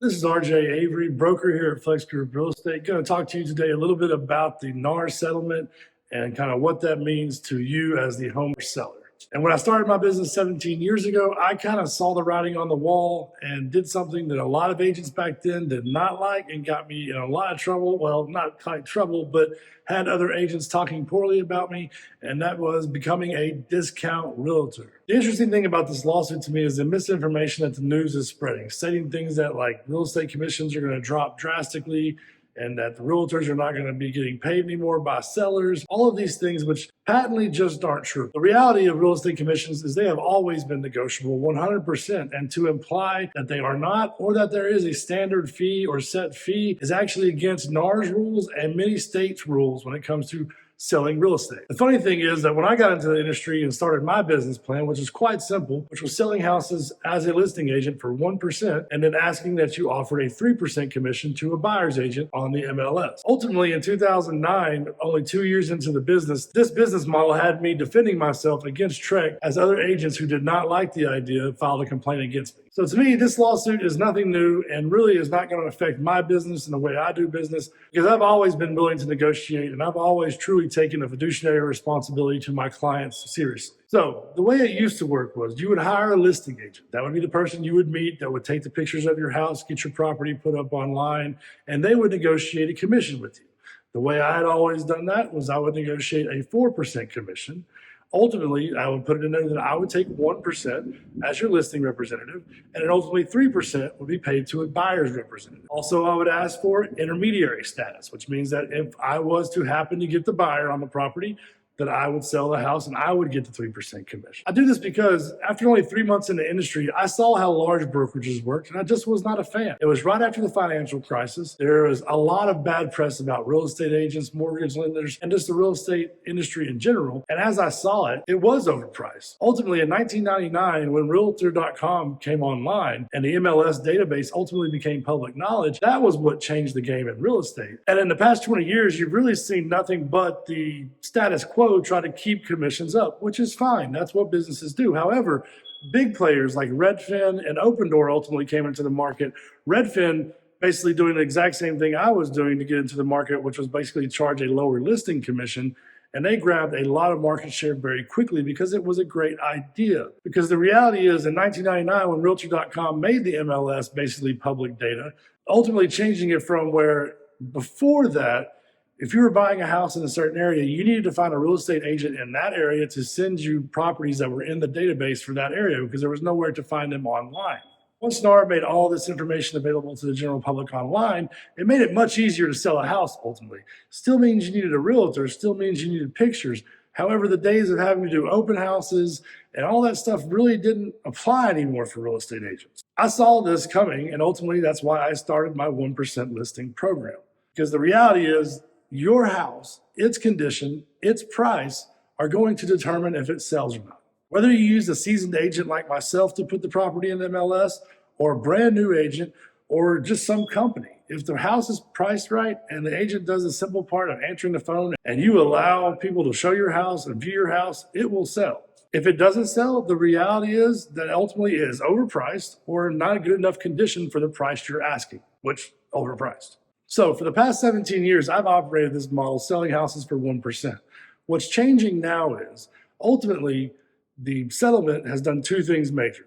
This is RJ Avery, broker here at Flex Group Real Estate. Going to talk to you today a little bit about the NAR settlement and kind of what that means to you as the home seller. And when I started my business 17 years ago, I kind of saw the writing on the wall and did something that a lot of agents back then did not like and got me in a lot of trouble. Well, not quite trouble, but had other agents talking poorly about me, and that was becoming a discount realtor. The interesting thing about this lawsuit to me is the misinformation that the news is spreading, stating things that like real estate commissions are going to drop drastically and that the realtors are not going to be getting paid anymore by sellers, all of these things which patently just aren't true. The reality of real estate commissions is they have always been negotiable 100%, and to imply that they are not or that there is a standard fee or set fee is actually against NAR's rules and many states' rules when it comes to selling real estate. The funny thing is that when I got into the industry and started my business plan, which is quite simple, which was selling houses as a listing agent for 1% and then asking that you offer a 3% commission to a buyer's agent on the MLS. Ultimately, in 2009, only 2 years into the business, this business model had me defending myself against Trek as other agents who did not like the idea filed a complaint against me. So to me, this lawsuit is nothing new and really is not going to affect my business and the way I do business, because I've always been willing to negotiate and I've always truly taken a fiduciary responsibility to my clients seriously. So the way it used to work was you would hire a listing agent. That would be the person you would meet that would take the pictures of your house, get your property put up online, and they would negotiate a commission with you. The way I had always done that was I would negotiate a 4% commission. Ultimately, I would put it in there that I would take 1% as your listing representative, and then ultimately 3% would be paid to a buyer's representative. Also, I would ask for intermediary status, which means that if I was to happen to get the buyer on the property, that I would sell the house and I would get the 3% commission. I do this because after only 3 months in the industry, I saw how large brokerages worked and I just was not a fan. It was right after the financial crisis. There was a lot of bad press about real estate agents, mortgage lenders, and just the real estate industry in general. And as I saw it, it was overpriced. Ultimately, in 1999, when Realtor.com came online and the MLS database ultimately became public knowledge, that was what changed the game in real estate. And in the past 20 years, you've really seen nothing but the status quo try to keep commissions up, which is fine. That's what businesses do. However, big players like Redfin and Opendoor ultimately came into the market. Redfin basically doing the exact same thing I was doing to get into the market, which was basically charge a lower listing commission. And they grabbed a lot of market share very quickly because it was a great idea. Because the reality is in 1999, when Realtor.com made the MLS basically public data, ultimately changing it from where before that, if you were buying a house in a certain area, you needed to find a real estate agent in that area to send you properties that were in the database for that area because there was nowhere to find them online. Once NAR made all this information available to the general public online, it made it much easier to sell a house ultimately. Still means you needed a realtor, still means you needed pictures. However, the days of having to do open houses and all that stuff really didn't apply anymore for real estate agents. I saw this coming, and ultimately that's why I started my 1% listing program. Because the reality is, your house, its condition, its price are going to determine if it sells or not. Whether you use a seasoned agent like myself to put the property in the MLS or a brand new agent or just some company, if the house is priced right and the agent does the simple part of answering the phone and you allow people to show your house and view your house, it will sell. If it doesn't sell, the reality is that ultimately it is overpriced or not a good enough condition for the price you're asking, which overpriced. So for the past 17 years, I've operated this model selling houses for 1%. What's changing now is ultimately the settlement has done two things major.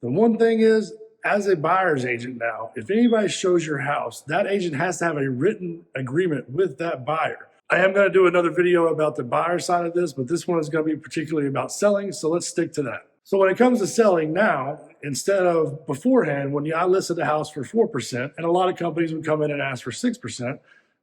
The one thing is, as a buyer's agent now, if anybody shows your house, that agent has to have a written agreement with that buyer. I am going to do another video about the buyer side of this, but this one is going to be particularly about selling, so let's stick to that. So when it comes to selling now, instead of beforehand, when I listed a house for 4%, and a lot of companies would come in and ask for 6%,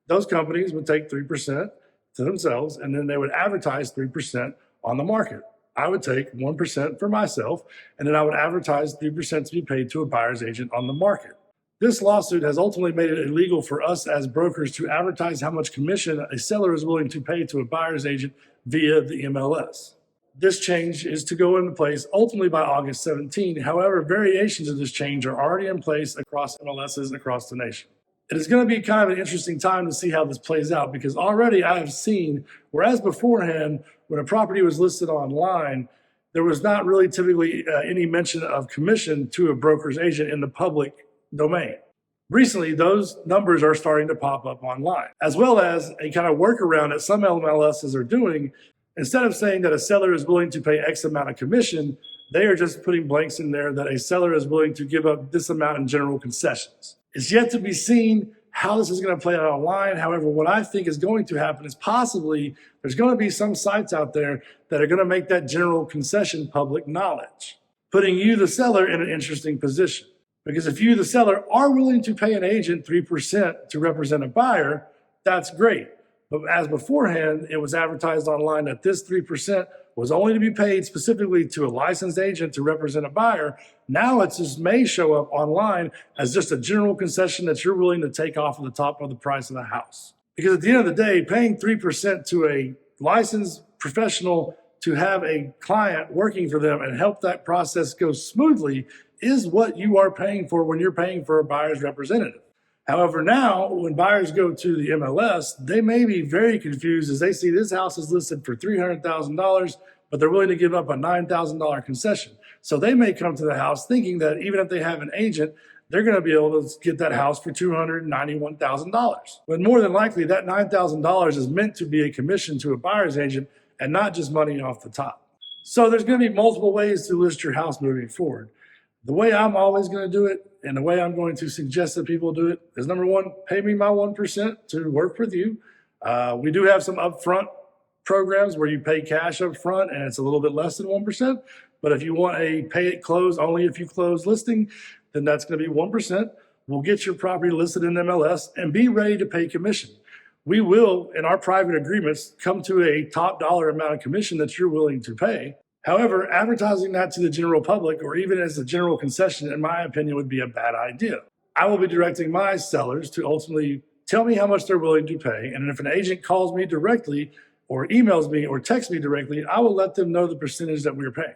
those companies would take 3% to themselves, and then they would advertise 3% on the market. I would take 1% for myself, and then I would advertise 3% to be paid to a buyer's agent on the market. This lawsuit has ultimately made it illegal for us as brokers to advertise how much commission a seller is willing to pay to a buyer's agent via the MLS. This change is to go into place ultimately by August 17. However, variations of this change are already in place across MLSs across the nation. It is going to be kind of an interesting time to see how this plays out because already I have seen, whereas beforehand, when a property was listed online, there was not really typically any mention of commission to a broker's agent in the public domain. Recently, those numbers are starting to pop up online, as well as a kind of workaround that some MLSs are doing. Instead of saying that a seller is willing to pay X amount of commission, they are just putting blanks in there that a seller is willing to give up this amount in general concessions. It's yet to be seen how this is going to play out online. However, what I think is going to happen is possibly there's going to be some sites out there that are going to make that general concession public knowledge, putting you, the seller, in an interesting position. Because if you, the seller, are willing to pay an agent 3% to represent a buyer, that's great. But as beforehand, it was advertised online that this 3% was only to be paid specifically to a licensed agent to represent a buyer. Now it just may show up online as just a general concession that you're willing to take off of the top of the price of the house. Because at the end of the day, paying 3% to a licensed professional to have a client working for them and help that process go smoothly is what you are paying for when you're paying for a buyer's representative. However, now when buyers go to the MLS, they may be very confused as they see this house is listed for $300,000, but they're willing to give up a $9,000 concession. So they may come to the house thinking that even if they have an agent, they're going to be able to get that house for $291,000. But more than likely, that $9,000 is meant to be a commission to a buyer's agent and not just money off the top. So there's going to be multiple ways to list your house moving forward. The way I'm always going to do it, and the way I'm going to suggest that people do it, is number one, pay me my 1% to work with you. We do have some upfront programs where you pay cash up front and it's a little bit less than 1%. But if you want a pay it close only if you close listing, then that's going to be 1%. We'll get your property listed in MLS and be ready to pay commission. We will, in our private agreements, come to a top dollar amount of commission that you're willing to pay. However, advertising that to the general public or even as a general concession, in my opinion, would be a bad idea. I will be directing my sellers to ultimately tell me how much they're willing to pay. And if an agent calls me directly or emails me or texts me directly, I will let them know the percentage that we're paying.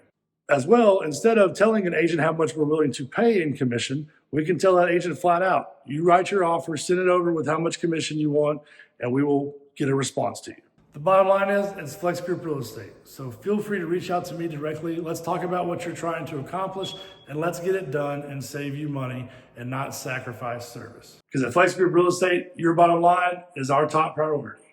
As well, instead of telling an agent how much we're willing to pay in commission, we can tell that agent flat out, you write your offer, send it over with how much commission you want, and we will get a response to you. The bottom line is, it's Flex Group Real Estate. So feel free to reach out to me directly. Let's talk about what you're trying to accomplish and let's get it done and save you money and not sacrifice service. Because at Flex Group Real Estate, your bottom line is our top priority.